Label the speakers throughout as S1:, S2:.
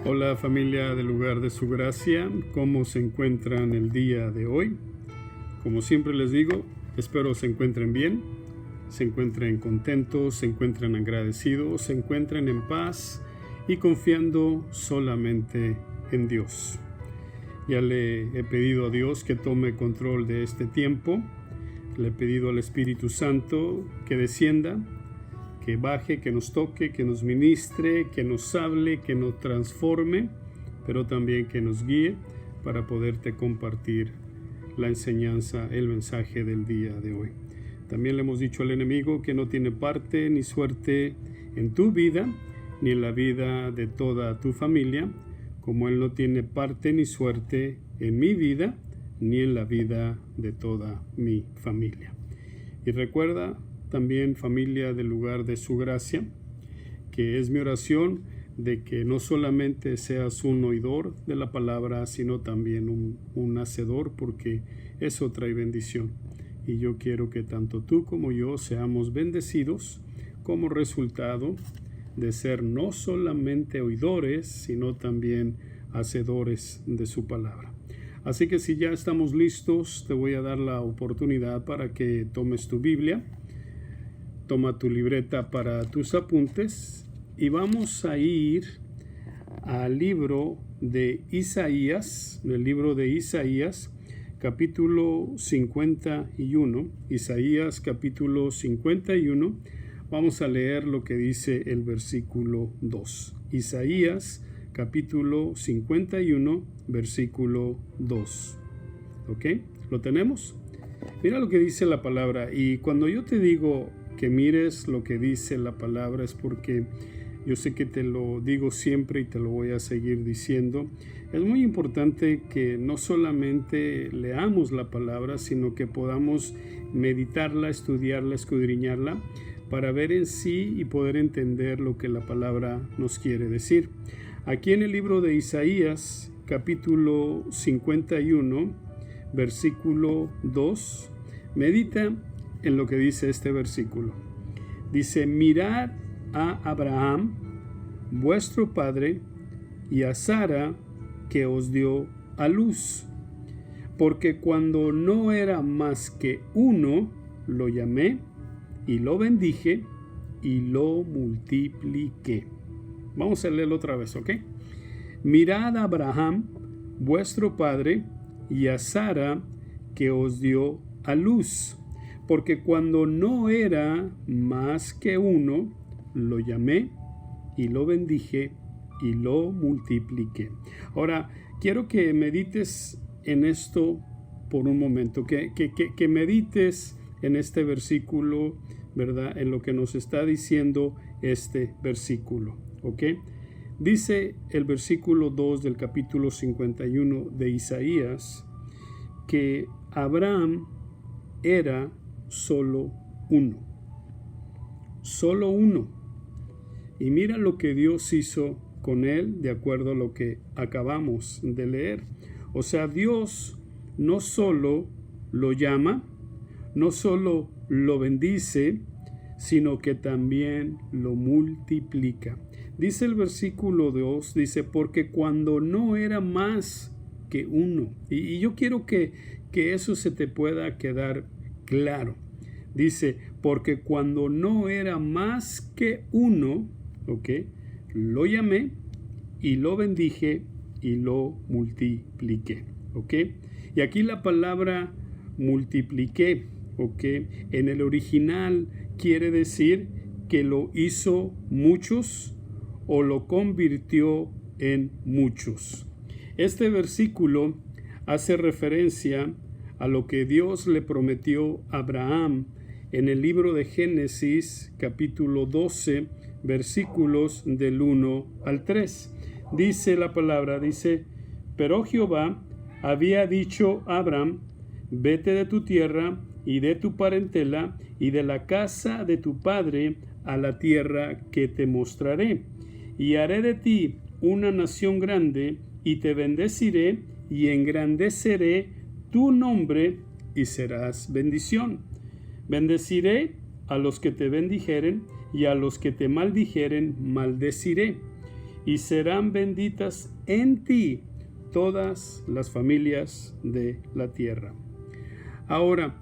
S1: Hola familia del Lugar de Su Gracia, ¿cómo se encuentran el día de hoy? Como siempre les digo, espero se encuentren bien, se encuentren contentos, se encuentren agradecidos, se encuentren en paz y confiando solamente en Dios. Ya le he pedido a Dios que tome control de este tiempo, le he pedido al Espíritu Santo que descienda, que baje, que nos toque, que nos ministre, que nos hable, que nos transforme, pero también que nos guíe para poderte compartir la enseñanza, el mensaje del día de hoy. También le hemos dicho al enemigo que no tiene parte ni suerte en tu vida, ni en la vida de toda tu familia, como él no tiene parte ni suerte en mi vida, ni en la vida de toda mi familia. Y recuerda, también familia del Lugar de Su Gracia, que es mi oración de que no solamente seas un oidor de la palabra, sino también un hacedor, porque eso trae bendición. Y yo quiero que tanto tú como yo seamos bendecidos como resultado de ser no solamente oidores, sino también hacedores de su palabra. Así que si ya estamos listos, te voy a dar la oportunidad para que tomes tu Biblia. Toma tu libreta para tus apuntes y vamos a ir al libro de Isaías, capítulo 51. Isaías capítulo 51. Vamos a leer lo que dice el versículo 2. Isaías capítulo 51, versículo 2. ¿Ok? ¿Lo tenemos? Mira lo que dice la palabra, y cuando yo te digo que mires lo que dice la palabra es porque yo sé que te lo digo siempre y te lo voy a seguir diciendo. Es muy importante que no solamente leamos la palabra, sino que podamos meditarla, estudiarla, escudriñarla, para ver en sí y poder entender lo que la palabra nos quiere decir. Aquí en el libro de Isaías, capítulo 51, versículo 2, medita en lo que dice este versículo. Dice: mirad a Abraham, vuestro padre, y a Sara, que os dio a luz, porque cuando no era más que uno, lo llamé, y lo bendije, y lo multipliqué. Vamos a leerlo otra vez, ¿ok? Mirad a Abraham, vuestro padre, y a Sara, que os dio a luz, porque cuando no era más que uno, lo llamé y lo bendije y lo multipliqué. Ahora, quiero que medites en esto por un momento, que medites en este versículo, ¿verdad? En lo que nos está diciendo este versículo, ¿ok? Dice el versículo 2 del capítulo 51 de Isaías que Abraham era solo uno. Y mira lo que Dios hizo con él de acuerdo a lo que acabamos de leer. O sea, Dios no solo lo llama, no solo lo bendice, sino que también lo multiplica. Dice el versículo 2, dice, porque cuando no era más que uno. Y yo quiero que eso se te pueda quedar claro. Dice, porque cuando no era más que uno, ¿ok? Lo llamé y lo bendije y lo multipliqué, ¿ok? Y aquí la palabra multipliqué, ¿ok? En el original quiere decir que lo hizo muchos o lo convirtió en muchos. Este versículo hace referencia a lo que Dios le prometió a Abraham en el libro de Génesis, capítulo 12, versículos del 1 al 3. Dice la palabra, dice, pero Jehová había dicho a Abraham, vete de tu tierra y de tu parentela y de la casa de tu padre a la tierra que te mostraré, y haré de ti una nación grande, y te bendeciré y engrandeceré tu nombre y serás bendición. Bendeciré a los que te bendijeren y a los que te maldijeren maldeciré, y serán benditas en ti todas las familias de la tierra. Ahora,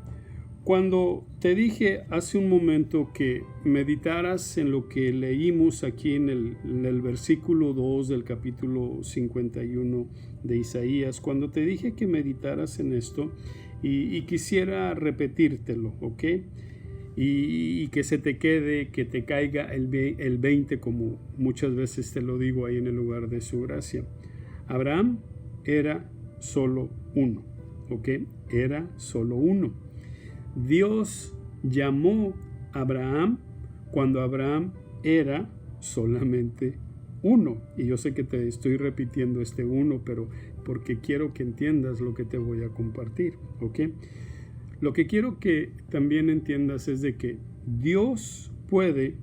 S1: cuando te dije hace un momento que meditaras en lo que leímos aquí en el versículo 2 del capítulo 51 de Isaías, cuando te dije que meditaras en esto y quisiera repetírtelo, ¿ok? Y que se te quede, que te caiga el 20 como muchas veces te lo digo ahí en el lugar de su gracia. Abraham era solo uno, ¿ok? Era solo uno. Dios llamó a Abraham cuando Abraham era solamente uno. Y yo sé que te estoy repitiendo este uno, pero porque quiero que entiendas lo que te voy a compartir, ¿ok? Lo que quiero que también entiendas es de que Dios puede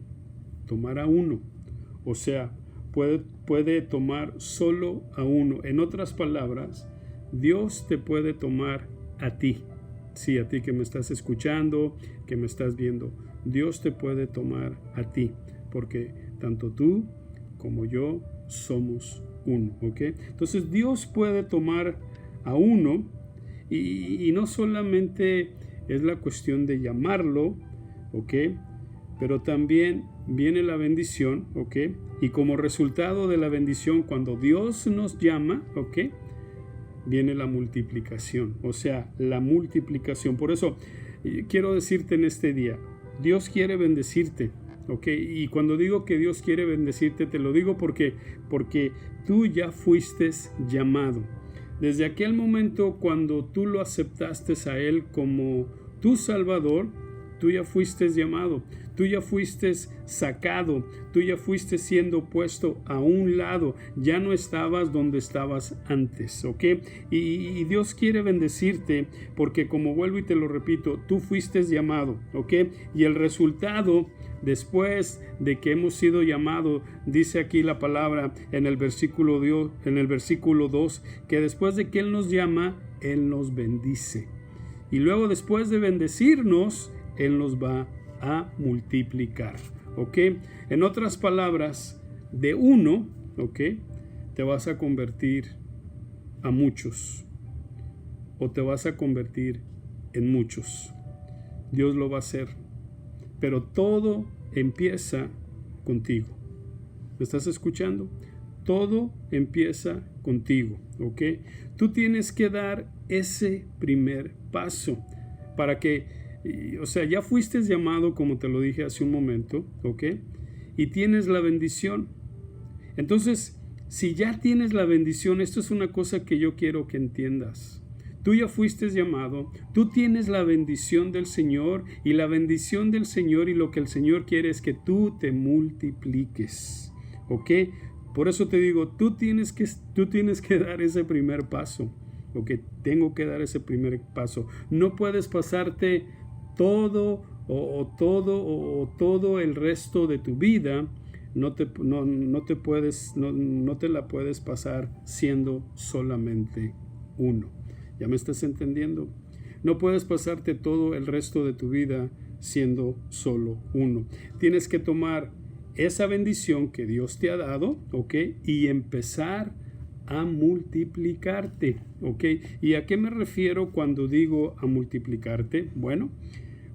S1: tomar a uno, o sea, puede tomar solo a uno. En otras palabras, Dios te puede tomar a ti. Sí, a ti que me estás escuchando, que me estás viendo. Dios te puede tomar a ti, porque tanto tú como yo somos uno, ¿ok? Entonces Dios puede tomar a uno y no solamente es la cuestión de llamarlo, ¿ok? Pero también viene la bendición, ¿ok? Y como resultado de la bendición, cuando Dios nos llama, ¿ok? Viene la multiplicación, o sea, la multiplicación. Por eso quiero decirte en este día, Dios quiere bendecirte, ¿ok? Y cuando digo que Dios quiere bendecirte, te lo digo porque tú ya fuiste llamado. Desde aquel momento cuando tú lo aceptaste a Él como tu Salvador, tú ya fuiste llamado, tú ya fuiste sacado, tú ya fuiste siendo puesto a un lado, ya no estabas donde estabas antes, ¿ok? Y Dios quiere bendecirte porque, como vuelvo y te lo repito, tú fuiste llamado, ¿ok? Y el resultado, después de que hemos sido llamados, dice aquí la palabra en el versículo 2, que después de que Él nos llama, Él nos bendice. Y luego, después de bendecirnos, Él nos va a multiplicar, ¿ok? En otras palabras, de uno, ¿ok? Te vas a convertir a muchos, o te vas a convertir en muchos. Dios lo va a hacer, pero todo empieza contigo. ¿Me estás escuchando? Todo empieza contigo, ¿ok? Tú tienes que dar ese primer paso para que, o sea, ya fuiste llamado, como te lo dije hace un momento, ¿ok? Y tienes la bendición. Entonces, si ya tienes la bendición, esto es una cosa que yo quiero que entiendas. Tú ya fuiste llamado, tú tienes la bendición del Señor, y la bendición del Señor y lo que el Señor quiere es que tú te multipliques, ¿ok? Por eso te digo, tú tienes que dar ese primer paso, ¿ok? Tengo que dar ese primer paso. No puedes pasarte todo el resto de tu vida, no te la puedes pasar siendo solamente uno. ¿Ya me estás entendiendo? No puedes pasarte todo el resto de tu vida siendo solo uno. Tienes que tomar esa bendición que Dios te ha dado, ¿ok? Y empezar a multiplicarte, ¿ok? ¿Y a qué me refiero cuando digo a multiplicarte? Bueno,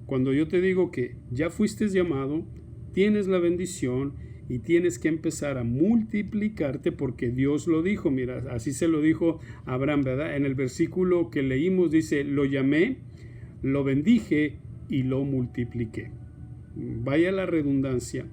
S1: cuando yo te digo que ya fuiste llamado, tienes la bendición y tienes que empezar a multiplicarte porque Dios lo dijo. Mira, así se lo dijo a Abraham, ¿verdad? En el versículo que leímos dice, lo llamé, lo bendije y lo multipliqué. Vaya la redundancia.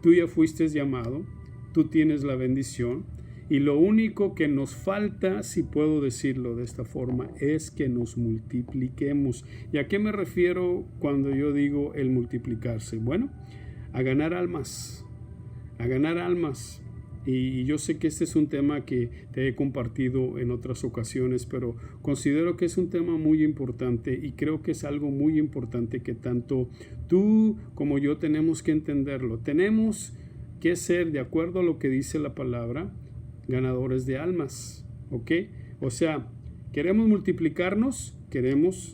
S1: Tú ya fuiste llamado, tú tienes la bendición, y lo único que nos falta, si puedo decirlo de esta forma, es que nos multipliquemos. ¿Y a qué me refiero cuando yo digo el multiplicarse? Bueno, a ganar almas, a ganar almas. Y yo sé que este es un tema que te he compartido en otras ocasiones, pero considero que es un tema muy importante y creo que es algo muy importante que tanto tú como yo tenemos que entenderlo. Tenemos que ser, de acuerdo a lo que dice la palabra, ganadores de almas, ¿ok? O sea, queremos multiplicarnos,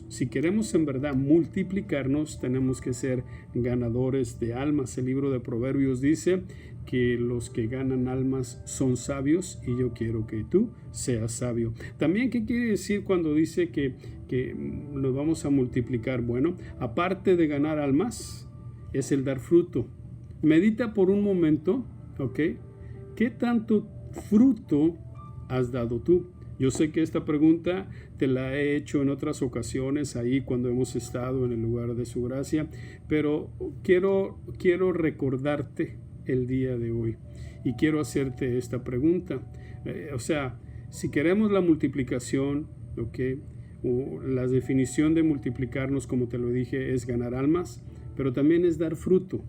S1: si queremos en verdad multiplicarnos, tenemos que ser ganadores de almas. El libro de Proverbios dice que los que ganan almas son sabios y yo quiero que tú seas sabio. También, ¿qué quiere decir cuando dice que nos vamos a multiplicar? Bueno, aparte de ganar almas, es el dar fruto. Medita por un momento, ¿ok? ¿Qué tanto fruto has dado tú? Yo sé que esta pregunta te la he hecho en otras ocasiones, ahí cuando hemos estado en el lugar de su gracia, pero quiero recordarte el día de hoy y quiero hacerte esta pregunta. Si queremos la multiplicación, ¿ok? O la definición de multiplicarnos, como te lo dije, es ganar almas, pero también es dar fruto.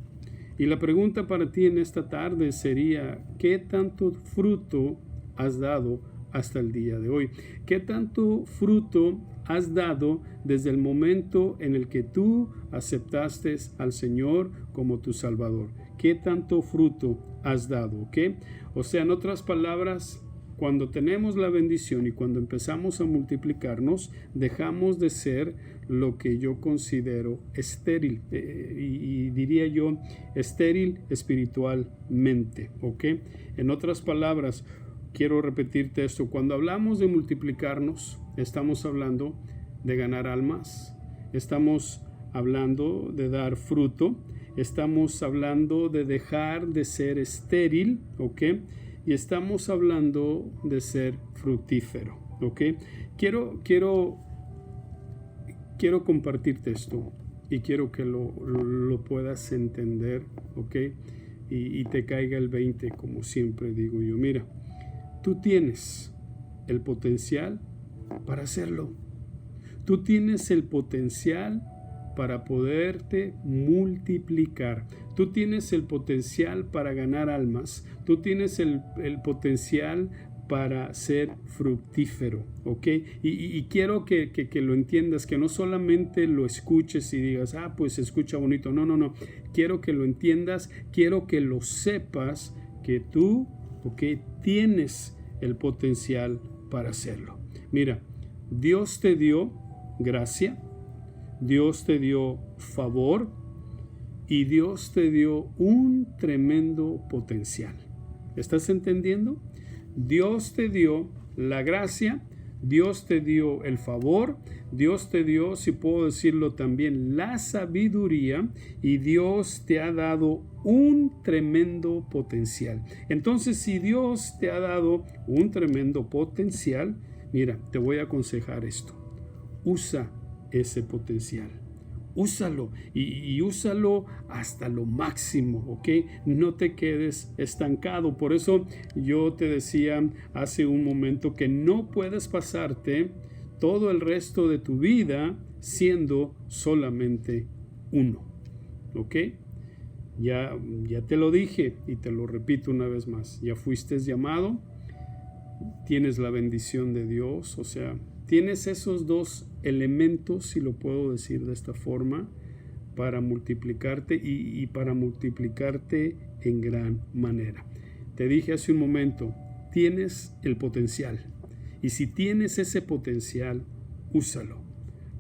S1: Y la pregunta para ti en esta tarde sería, ¿qué tanto fruto has dado hasta el día de hoy? ¿Qué tanto fruto has dado desde el momento en el que tú aceptaste al Señor como tu Salvador? ¿Qué tanto fruto has dado? ¿Ok? O sea, en otras palabras, cuando tenemos la bendición y cuando empezamos a multiplicarnos, dejamos de ser lo que yo considero estéril, y diría yo estéril espiritualmente, ¿ok? En otras palabras, quiero repetirte esto, cuando hablamos de multiplicarnos, estamos hablando de ganar almas, estamos hablando de dar fruto, estamos hablando de dejar de ser estéril, ¿ok? Y estamos hablando de ser fructífero, ¿ok? Quiero compartirte esto y quiero que lo puedas entender, ¿ok? Y te caiga el 20, como siempre digo yo. Mira, tú tienes el potencial para hacerlo. Tú tienes el potencial para poderte multiplicar. Tú tienes el potencial para ganar almas. Tú tienes el potencial para ser fructífero, ¿ok? Y quiero que lo entiendas, que no solamente lo escuches y digas, pues se escucha bonito. No. Quiero que lo entiendas, quiero que lo sepas, que tú, ¿ok?, tienes el potencial para hacerlo. Mira, Dios te dio gracia, Dios te dio favor y Dios te dio un tremendo potencial. ¿Estás entendiendo? Dios te dio la gracia, Dios te dio el favor, Dios te dio, si puedo decirlo también, la sabiduría, y Dios te ha dado un tremendo potencial. Entonces, si Dios te ha dado un tremendo potencial, mira, te voy a aconsejar esto. Usa ese potencial. Úsalo y úsalo hasta lo máximo, ¿ok? No te quedes estancado. Por eso yo te decía hace un momento que no puedes pasarte todo el resto de tu vida siendo solamente uno, ¿ok? Ya te lo dije y te lo repito una vez más. Ya fuiste llamado, tienes la bendición de Dios, o sea, tienes esos dos elementos, si lo puedo decir de esta forma, para multiplicarte y para multiplicarte en gran manera. Te dije hace un momento, tienes el potencial. Y si tienes ese potencial, úsalo.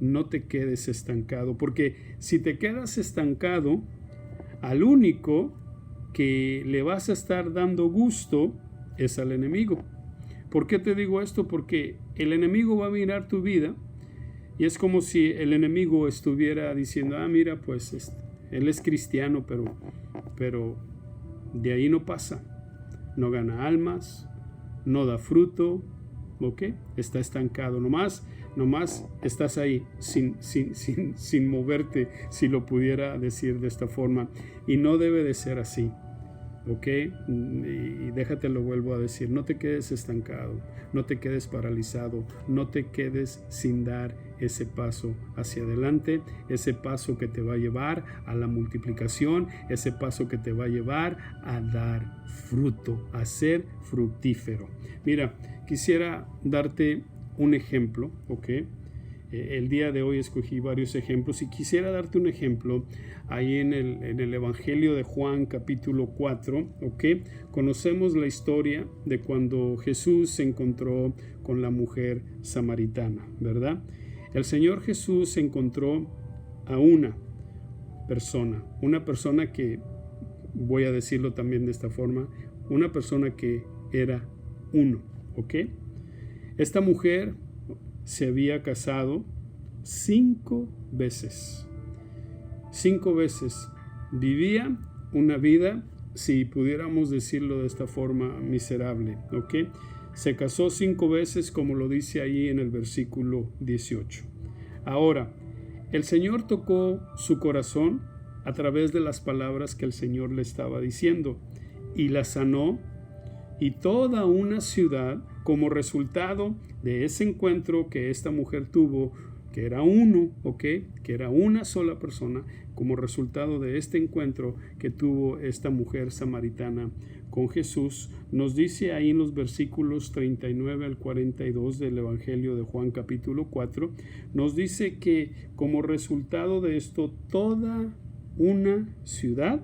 S1: No te quedes estancado, porque si te quedas estancado, al único que le vas a estar dando gusto es al enemigo. ¿Por qué te digo esto? Porque el enemigo va a mirar tu vida y es como si el enemigo estuviera diciendo, mira, pues él es cristiano, pero de ahí no pasa. No gana almas, no da fruto, ¿ok? Está estancado. Nomás estás ahí sin moverte, si lo pudiera decir de esta forma. Y no debe de ser así. ¿Ok? Y déjate, lo vuelvo a decir, no te quedes estancado, no te quedes paralizado, no te quedes sin dar ese paso hacia adelante, ese paso que te va a llevar a la multiplicación, ese paso que te va a llevar a dar fruto, a ser fructífero. Mira, quisiera darte un ejemplo, ¿ok? El día de hoy escogí varios ejemplos y quisiera darte un ejemplo ahí en el Evangelio de Juan capítulo 4, ¿ok? Conocemos la historia de cuando Jesús se encontró con la mujer samaritana, ¿verdad? El Señor Jesús se encontró a una persona que voy a decirlo también de esta forma, una persona que era uno, ¿ok? Esta mujer se había casado 5 veces. 5 veces. Vivía una vida, si pudiéramos decirlo de esta forma, miserable, ¿ok? Se casó 5 veces, como lo dice ahí en el versículo 18. Ahora, el Señor tocó su corazón a través de las palabras que el Señor le estaba diciendo y la sanó, y toda una ciudad, como resultado de ese encuentro que esta mujer tuvo, que era uno, ¿ok? Que era una sola persona, como resultado de este encuentro que tuvo esta mujer samaritana con Jesús, nos dice ahí en los versículos 39 al 42 del Evangelio de Juan capítulo 4, nos dice que como resultado de esto, toda una ciudad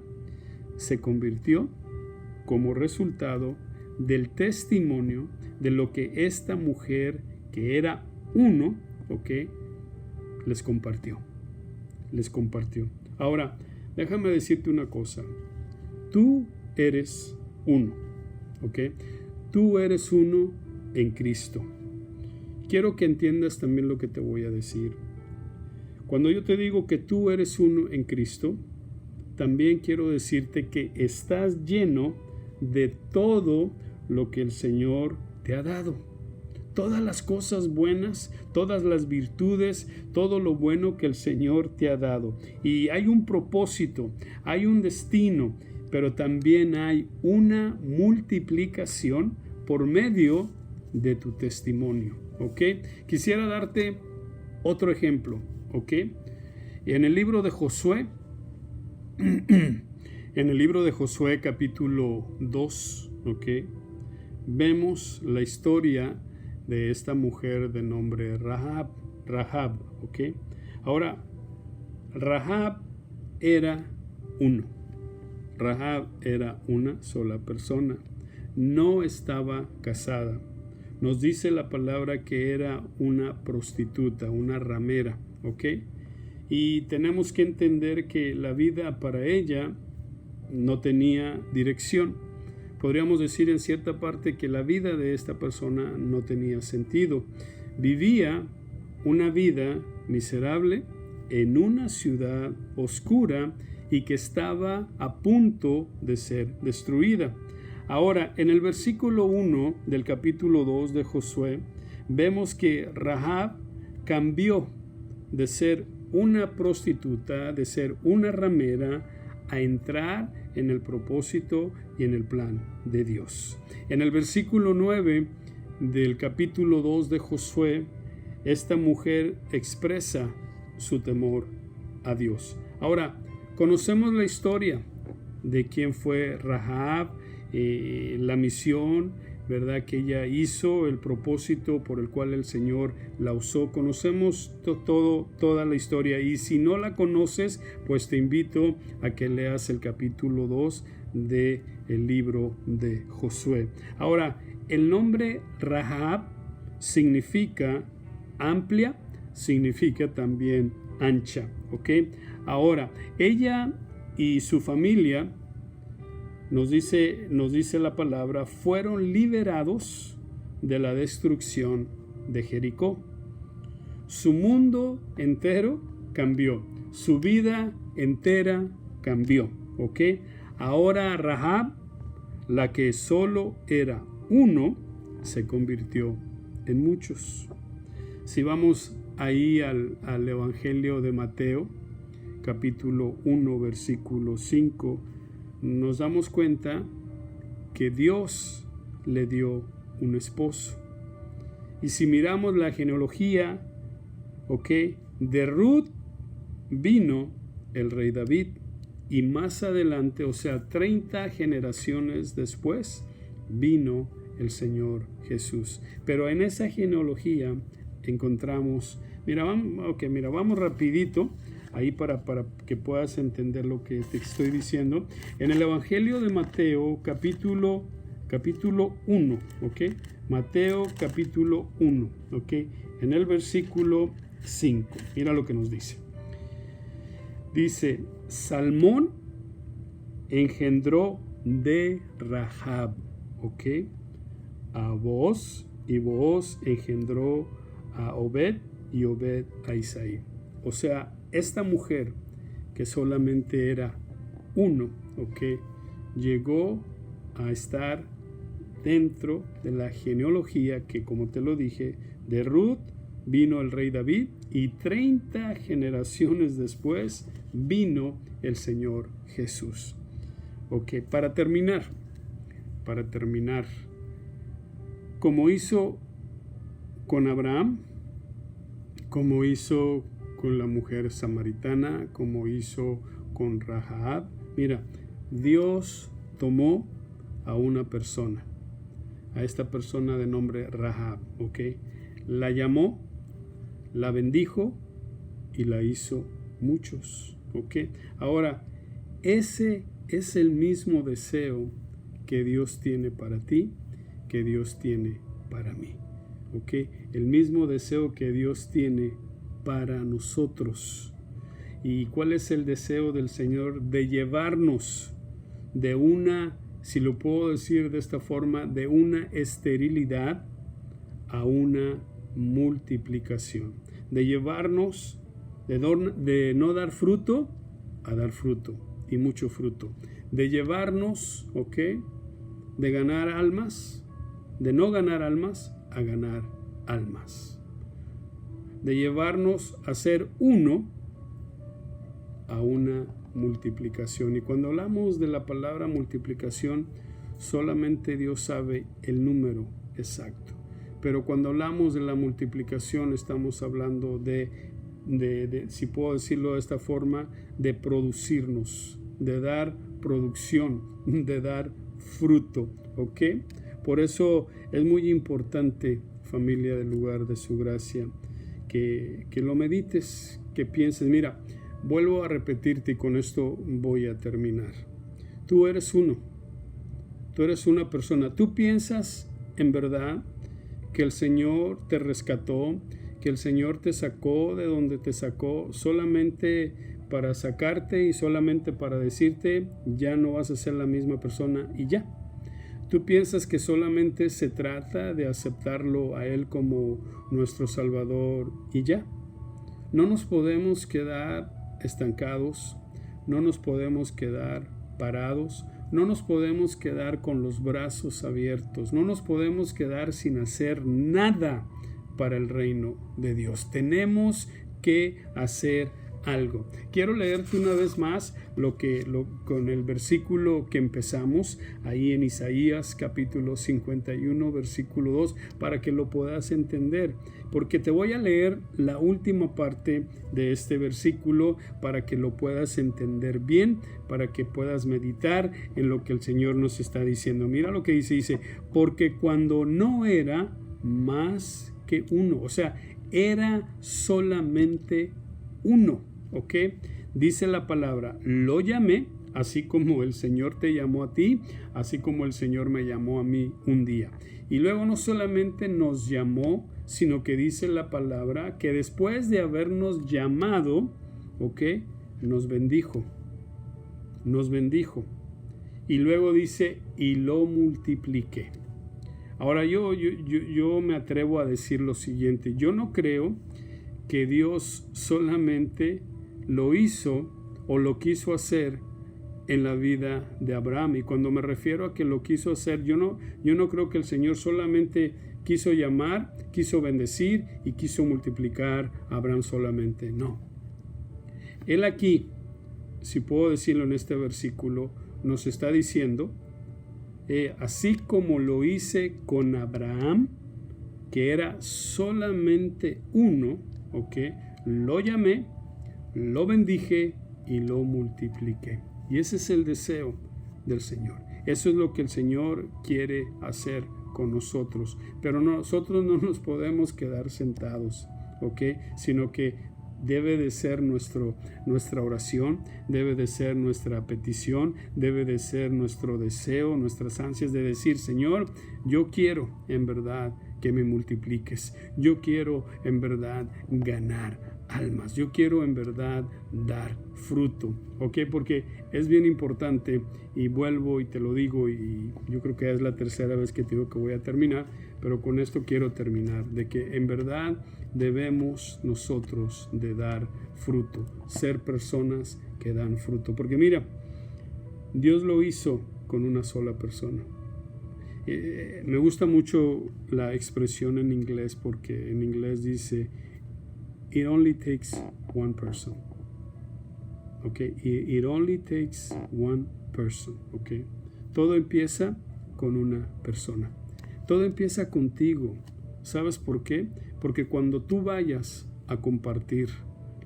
S1: se convirtió como resultado del testimonio de lo que esta mujer, que era uno, ¿ok?, les compartió. Ahora, déjame decirte una cosa. Tú eres uno, ¿ok? Tú eres uno en Cristo. Quiero que entiendas también lo que te voy a decir. Cuando yo te digo que tú eres uno en Cristo, también quiero decirte que estás lleno de todo lo que el Señor te ha dado. Todas las cosas buenas, todas las virtudes, todo lo bueno que el Señor te ha dado. Y hay un propósito, hay un destino, pero también hay una multiplicación por medio de tu testimonio, ¿ok? Quisiera darte otro ejemplo, ¿ok? En el libro de Josué, capítulo 2, ¿ok?, vemos la historia de esta mujer de nombre Rahab, ¿ok? Ahora, Rahab era uno. Rahab era una sola persona. No estaba casada. Nos dice la palabra que era una prostituta, una ramera, ¿ok? Y tenemos que entender que la vida para ella no tenía dirección. Podríamos decir en cierta parte que la vida de esta persona no tenía sentido. Vivía una vida miserable en una ciudad oscura y que estaba a punto de ser destruida. Ahora, en el versículo 1 del capítulo 2 de Josué, vemos que Rahab cambió de ser una prostituta, de ser una ramera, a entrar en el propósito y en el plan de Dios. En el versículo 9 del capítulo 2 de Josué, esta mujer expresa su temor a Dios. Ahora, conocemos la historia de quién fue Rahab, la misión, ¿verdad?, que ella hizo, el propósito por el cual el Señor la usó. Conocemos toda la historia, y si no la conoces, pues te invito a que leas el capítulo 2 del libro de Josué. Ahora, el nombre Rahab significa amplia, significa también ancha, ¿ok? Ahora, ella y su familia, nos dice la palabra, fueron liberados de la destrucción de Jericó. Su mundo entero cambió, su vida entera cambió, ¿ok? Ahora Rahab, la que solo era uno, se convirtió en muchos. Si vamos ahí al Evangelio de Mateo, capítulo 1, versículo 5, nos damos cuenta que Dios le dio un esposo. Y si miramos la genealogía, ¿ok?, de Ruth vino el rey David, y más adelante, o sea, 30 generaciones después, vino el Señor Jesús. Pero en esa genealogía encontramos, vamos rapidito ahí para que puedas entender lo que te estoy diciendo. En el Evangelio de Mateo, capítulo 1, ¿ok? Mateo capítulo 1, ¿ok? En el versículo 5, mira lo que nos dice. Dice, Salmón engendró de Rahab, ¿ok? A Booz, y Booz engendró a Obed, y Obed a Isaí. O sea, esta mujer que solamente era uno, ¿ok? Llegó a estar dentro de la genealogía que, como te lo dije, de Ruth vino el rey David, y 30 generaciones después vino el Señor Jesús. Ok, para terminar, como hizo con Abraham, como hizo con la mujer samaritana, como hizo con Rahab, mira, Dios tomó a una persona, a esta persona de nombre Rahab, ok, la llamó, la bendijo y la hizo muchos, ok. Ahora, ese es el mismo deseo que Dios tiene para ti, que Dios tiene para mí, ok. El mismo deseo que Dios tiene para nosotros. ¿Y cuál es el deseo del Señor? De llevarnos de una, si lo puedo decir de esta forma, de una esterilidad a una multiplicación, de llevarnos de no dar fruto a dar fruto, y mucho fruto, de llevarnos, ¿ok?, de ganar almas, de no ganar almas a ganar almas, de llevarnos a ser uno a una multiplicación. Y cuando hablamos de la palabra multiplicación, solamente Dios sabe el número exacto. Pero cuando hablamos de la multiplicación, estamos hablando de, si puedo decirlo de esta forma, de producirnos, de dar producción, de dar fruto, ¿ok? Por eso es muy importante, familia del lugar de su gracia, que lo medites, que pienses. Mira, vuelvo a repetirte y con esto voy a terminar. Tú eres uno, tú eres una persona. Tú piensas en verdad que el Señor te rescató, que el Señor te sacó de donde te sacó solamente para sacarte y solamente para decirte ya no vas a ser la misma persona y ya. Tú piensas que solamente se trata de aceptarlo a Él como nuestro Salvador y ya. No nos podemos quedar estancados, no nos podemos quedar parados, no nos podemos quedar con los brazos abiertos, no nos podemos quedar sin hacer nada para el reino de Dios. Tenemos que hacer algo. Quiero leerte una vez más con el versículo que empezamos ahí en Isaías capítulo 51 versículo 2 para que lo puedas entender, porque te voy a leer la última parte de este versículo para que lo puedas entender bien, para que puedas meditar en lo que el Señor nos está diciendo. Mira lo que dice, porque cuando no era más que uno, o sea, era solamente uno, ¿ok? Dice la palabra, lo llamé, así como el Señor te llamó a ti, así como el Señor me llamó a mí un día. Y luego no solamente nos llamó, sino que dice la palabra que después de habernos llamado, ¿ok?, nos bendijo. Y luego dice, y lo multipliqué. Ahora yo me atrevo a decir lo siguiente, yo no creo que Dios solamente lo hizo o lo quiso hacer en la vida de Abraham. Y cuando me refiero a que lo quiso hacer, yo no creo que el Señor solamente quiso llamar, quiso bendecir y quiso multiplicar a Abraham solamente. No. Él aquí, si puedo decirlo en este versículo, nos está diciendo, así como lo hice con Abraham, que era solamente uno, ¿ok?, lo llamé, lo bendije y lo multipliqué. Y ese es el deseo del Señor. Eso es lo que el Señor quiere hacer con nosotros. Pero nosotros no nos podemos quedar sentados, ¿ok?, sino que debe de ser nuestra oración, debe de ser nuestra petición, debe de ser nuestro deseo, nuestras ansias de decir, Señor, yo quiero en verdad que me multipliques. Yo quiero en verdad ganar almas. Yo quiero en verdad dar fruto, ¿ok? Porque es bien importante, y vuelvo y te lo digo, y yo creo que es la tercera vez que te digo que voy a terminar, pero con esto quiero terminar, de que en verdad debemos nosotros de dar fruto, ser personas que dan fruto. Porque mira, Dios lo hizo con una sola persona. Me gusta mucho la expresión en inglés, porque en inglés dice it only takes one person. Okay, it only takes one person. Okay, todo empieza con una persona. Todo empieza contigo. ¿Sabes por qué? Porque cuando tú vayas a compartir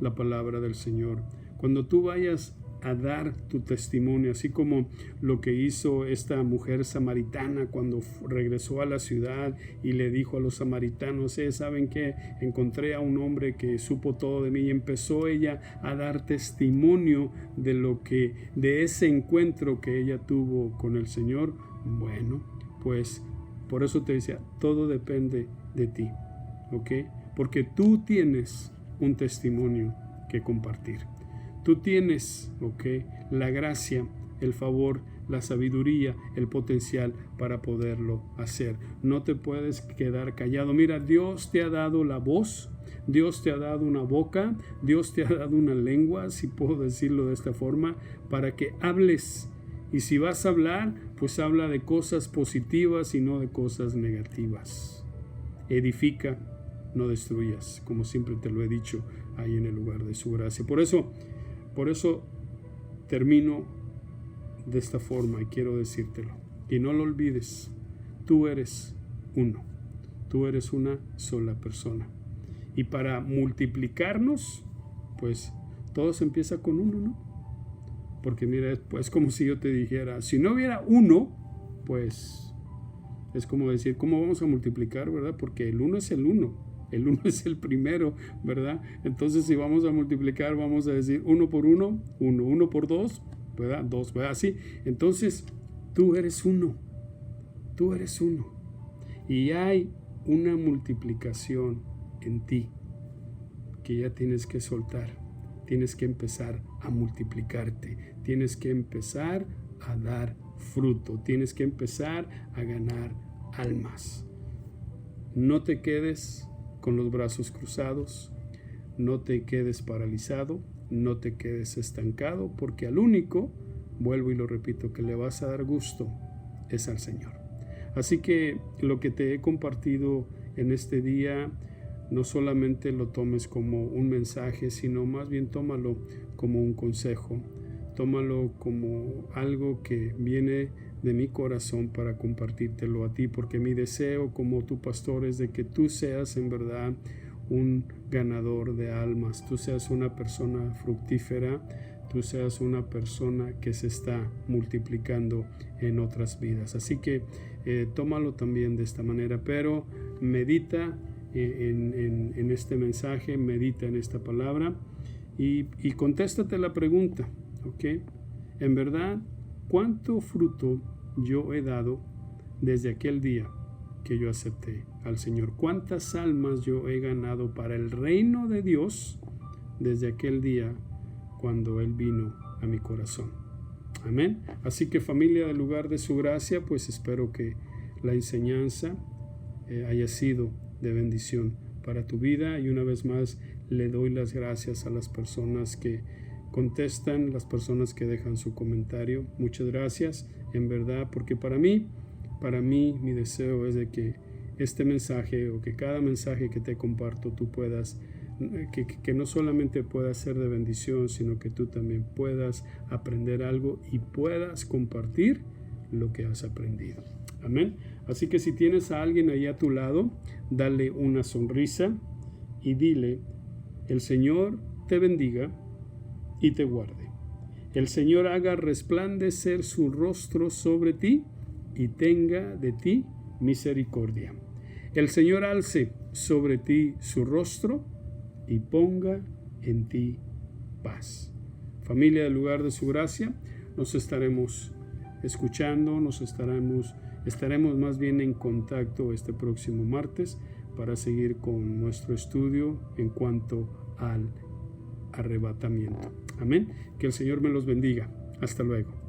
S1: la palabra del Señor, cuando tú vayas a dar tu testimonio, así como lo que hizo esta mujer samaritana cuando regresó a la ciudad y le dijo a los samaritanos, ¿saben qué? Encontré a un hombre que supo todo de mí, y empezó ella a dar testimonio de ese encuentro que ella tuvo con el Señor. Bueno, pues por eso te decía, todo depende de ti, ¿ok? Porque tú tienes un testimonio que compartir. Tú tienes, la gracia, el favor, la sabiduría, el potencial para poderlo hacer. No te puedes quedar callado. Mira, Dios te ha dado la voz, Dios te ha dado una boca, Dios te ha dado una lengua, si puedo decirlo de esta forma, para que hables. Y si vas a hablar, pues habla de cosas positivas y no de cosas negativas. Edifica, no destruyas, como siempre te lo he dicho ahí en el lugar de su gracia. Por eso termino de esta forma y quiero decírtelo. Y no lo olvides, tú eres uno. Tú eres una sola persona. Y para multiplicarnos, pues todo se empieza con uno, ¿no? Porque mira, es como si yo te dijera, si no hubiera uno, pues es como decir, ¿cómo vamos a multiplicar, verdad? Porque el uno es el uno. El uno es el primero, ¿verdad? Entonces, si vamos a multiplicar, vamos a decir 1 por 1, 1, 1 por 2, ¿verdad? 2, ¿verdad? Así. Entonces, tú eres uno. Tú eres uno. Y hay una multiplicación en ti que ya tienes que soltar. Tienes que empezar a multiplicarte. Tienes que empezar a dar fruto. Tienes que empezar a ganar almas. No te quedes con los brazos cruzados, no te quedes paralizado, no te quedes estancado, porque al único, vuelvo y lo repito, que le vas a dar gusto es al Señor. Así que lo que te he compartido en este día, no solamente lo tomes como un mensaje, sino más bien tómalo como un consejo, tómalo como algo que viene de mi corazón para compartírtelo a ti, porque mi deseo como tu pastor es de que tú seas en verdad un ganador de almas, tú seas una persona fructífera, tú seas una persona que se está multiplicando en otras vidas. Así que tómalo también de esta manera, pero medita en este mensaje, medita en esta palabra y contéstate la pregunta, ¿ok? En verdad, ¿cuánto fruto yo he dado desde aquel día que yo acepté al Señor? ¿Cuántas almas yo he ganado para el reino de Dios desde aquel día cuando Él vino a mi corazón? Amén. Así que familia del lugar de su gracia, pues espero que la enseñanza haya sido de bendición para tu vida, y una vez más le doy las gracias a las personas que contestan, las personas que dejan su comentario. Muchas gracias, en verdad, porque para mí mi deseo es de que este mensaje, o que cada mensaje que te comparto, tú puedas, que no solamente pueda ser de bendición, sino que tú también puedas aprender algo y puedas compartir lo que has aprendido. Amén. Así que si tienes a alguien ahí a tu lado, dale una sonrisa y dile: el Señor te bendiga y te guarde. El Señor haga resplandecer su rostro sobre ti y tenga de ti misericordia. El Señor alce sobre ti su rostro y ponga en ti paz. Familia del lugar de su gracia, nos estaremos escuchando, estaremos más bien en contacto este próximo martes para seguir con nuestro estudio en cuanto al arrebatamiento. Amén. Que el Señor me los bendiga. Hasta luego.